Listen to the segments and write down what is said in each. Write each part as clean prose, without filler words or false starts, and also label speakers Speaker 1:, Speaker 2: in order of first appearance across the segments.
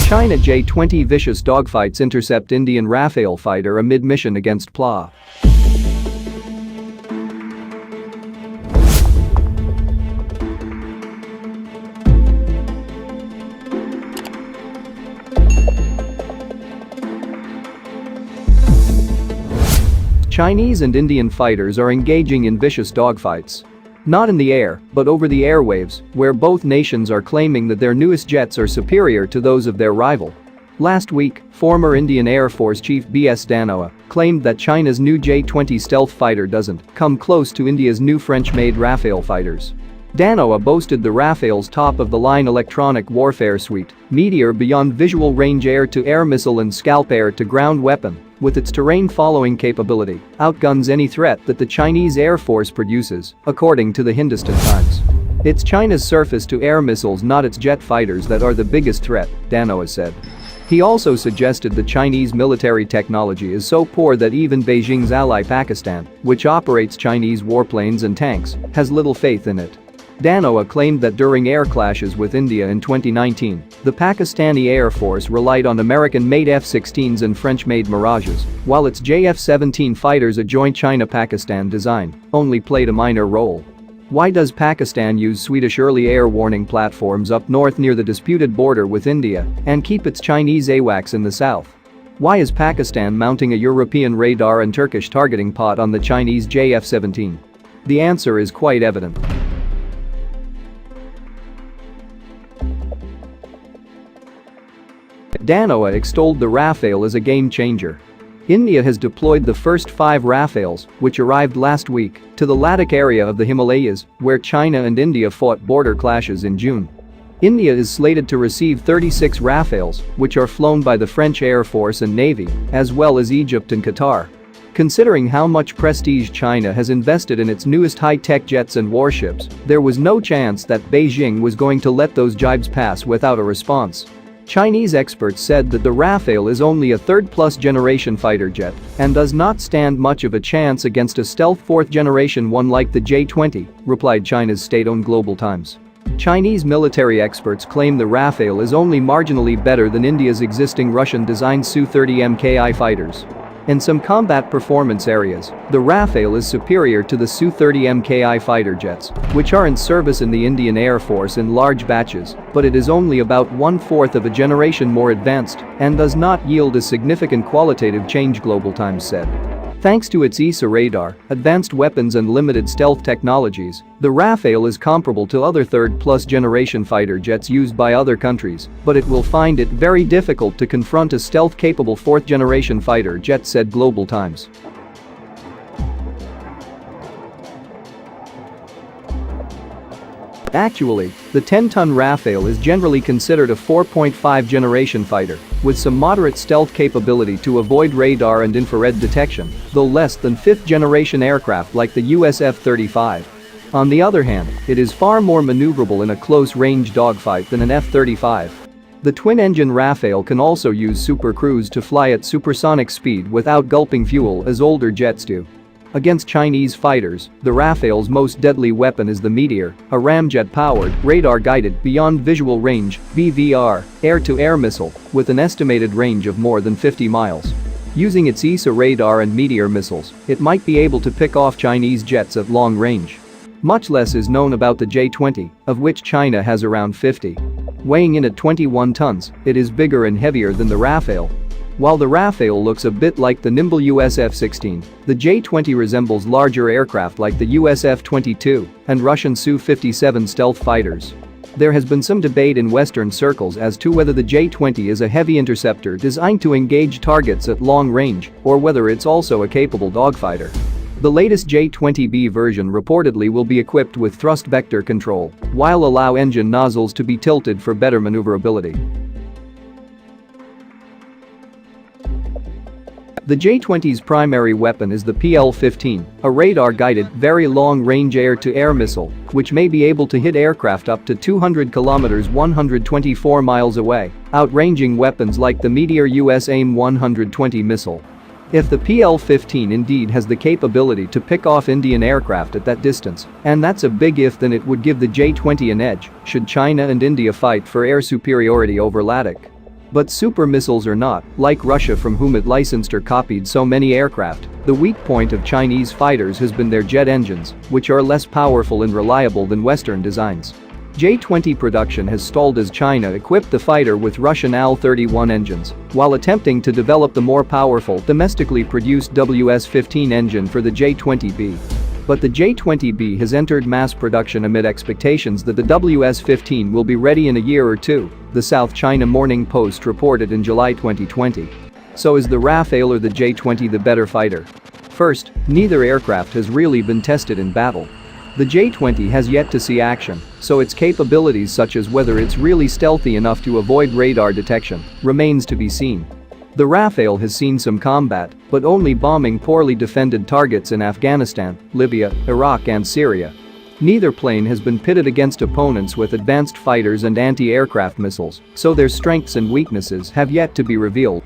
Speaker 1: China J-20 vicious dogfights intercept Indian Rafale fighter amid mission against PLA. Chinese and Indian fighters are engaging in vicious dogfights. Not in the air, but over the airwaves, where both nations are claiming that their newest jets are superior to those of their rival. Last week, former Indian Air Force Chief B.S. Dhanoa claimed that China's new J-20 stealth fighter doesn't come close to India's new French-made Rafale fighters. Dhanoa boasted the Rafale's top-of-the-line electronic warfare suite, Meteor beyond visual range air-to-air missile and Scalp air-to-ground weapon, with its terrain-following capability, outguns any threat that the Chinese Air Force produces, according to the Hindustan Times. It's China's surface-to-air missiles, not its jet fighters, that are the biggest threat, Dhanoa said. He also suggested the Chinese military technology is so poor that even Beijing's ally Pakistan, which operates Chinese warplanes and tanks, has little faith in it. Dhanoa claimed that during air clashes with India in 2019, the Pakistani Air Force relied on American-made F-16s and French-made Mirages, while its JF-17 fighters, a joint China-Pakistan design, only played a minor role. Why does Pakistan use Swedish early air warning platforms up north near the disputed border with India and keep its Chinese AWACS in the south? Why is Pakistan mounting a European radar and Turkish targeting pod on the Chinese JF-17? The answer is quite evident. Dhanoa extolled the Rafale as a game-changer. India has deployed the first 5 Rafales, which arrived last week, to the Ladakh area of the Himalayas, where China and India fought border clashes in June. India is slated to receive 36 Rafales, which are flown by the French Air Force and Navy, as well as Egypt and Qatar. Considering how much prestige China has invested in its newest high-tech jets and warships, there was no chance that Beijing was going to let those jibes pass without a response. Chinese experts said that the Rafale is only a third-plus generation fighter jet and does not stand much of a chance against a stealth fourth-generation one like the J-20, replied China's state-owned Global Times. Chinese military experts claim the Rafale is only marginally better than India's existing Russian-designed Su-30 Mki fighters. In some combat performance areas, the Rafale is superior to the Su-30 Mki fighter jets, which are in service in the Indian Air Force in large batches, but it is only about 1/4 of a generation more advanced and does not yield a significant qualitative change, Global Times said. Thanks to its ESA radar, advanced weapons and limited stealth technologies, the Rafale is comparable to other third-plus generation fighter jets used by other countries, but it will find it very difficult to confront a stealth-capable fourth-generation fighter jet, said Global Times. Actually, the 10-ton Rafale is generally considered a 4.5 generation fighter, with some moderate stealth capability to avoid radar and infrared detection, though less than 5th-generation aircraft like the US F-35. On the other hand, it is far more maneuverable in a close-range dogfight than an F-35. The twin-engine Rafale can also use Super Cruise to fly at supersonic speed without gulping fuel as older jets do. Against Chinese fighters, the Rafale's most deadly weapon is the Meteor, a ramjet-powered, radar-guided, beyond visual range (BVR) air-to-air missile with an estimated range of more than 50 miles. Using its ESA radar and Meteor missiles, it might be able to pick off Chinese jets at long range. Much less is known about the J-20, of which China has around 50. Weighing in at 21 tons, it is bigger and heavier than the Rafale. While the Rafale looks a bit like the nimble US F-16, the J-20 resembles larger aircraft like the US F-22 and Russian Su-57 stealth fighters. There has been some debate in Western circles as to whether the J-20 is a heavy interceptor designed to engage targets at long range or whether it's also a capable dogfighter. The latest J-20B version reportedly will be equipped with thrust vector control, while allow engine nozzles to be tilted for better maneuverability. The J-20's primary weapon is the PL-15, a radar-guided, very long-range air-to-air missile, which may be able to hit aircraft up to 200 kilometers (124 miles) away, outranging weapons like the Meteor US AIM-120 missile. If the PL-15 indeed has the capability to pick off Indian aircraft at that distance, and that's a big if, then it would give the J-20 an edge should China and India fight for air superiority over Ladakh. But super missiles are not, like Russia from whom it licensed or copied so many aircraft. The weak point of Chinese fighters has been their jet engines, which are less powerful and reliable than Western designs. J-20 production has stalled as China equipped the fighter with Russian Al-31 engines, while attempting to develop the more powerful domestically produced WS-15 engine for the J-20B. But the J-20B has entered mass production amid expectations that the WS-15 will be ready in a year or two, the South China Morning Post reported in July 2020. So is the Rafale or the J-20 the better fighter? First, neither aircraft has really been tested in battle. The J-20 has yet to see action, so its capabilities such as whether it's really stealthy enough to avoid radar detection remains to be seen. The Rafale has seen some combat, but only bombing poorly defended targets in Afghanistan, Libya, Iraq and Syria. Neither plane has been pitted against opponents with advanced fighters and anti-aircraft missiles, so their strengths and weaknesses have yet to be revealed.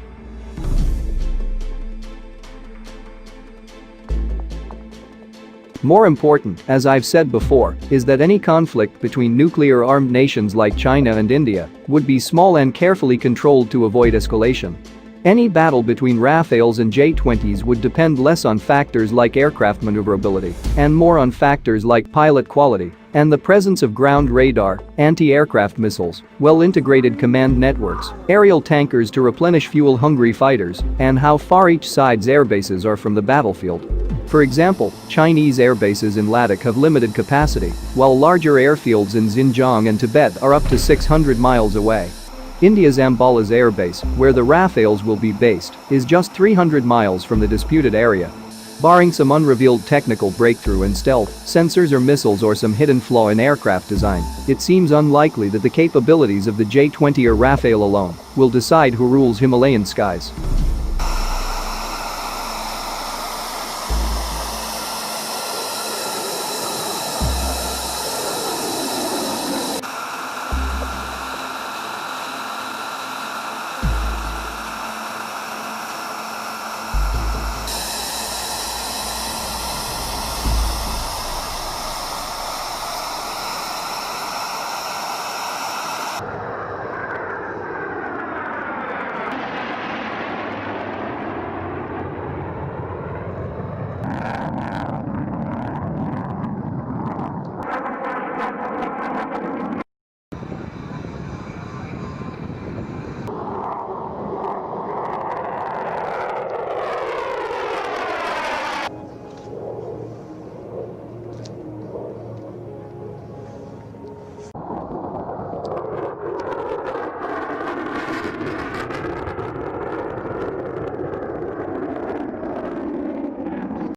Speaker 1: More important, as I've said before, is that any conflict between nuclear-armed nations like China and India would be small and carefully controlled to avoid escalation. Any battle between Rafales and J-20s would depend less on factors like aircraft maneuverability and more on factors like pilot quality and the presence of ground radar, anti-aircraft missiles, well-integrated command networks, aerial tankers to replenish fuel-hungry fighters, and how far each side's airbases are from the battlefield. For example, Chinese airbases in Ladakh have limited capacity, while larger airfields in Xinjiang and Tibet are up to 600 miles away. India's Ambala's airbase, where the Rafales will be based, is just 300 miles from the disputed area. Barring some unrevealed technical breakthrough in stealth, sensors or missiles or some hidden flaw in aircraft design, it seems unlikely that the capabilities of the J-20 or Rafale alone will decide who rules Himalayan skies.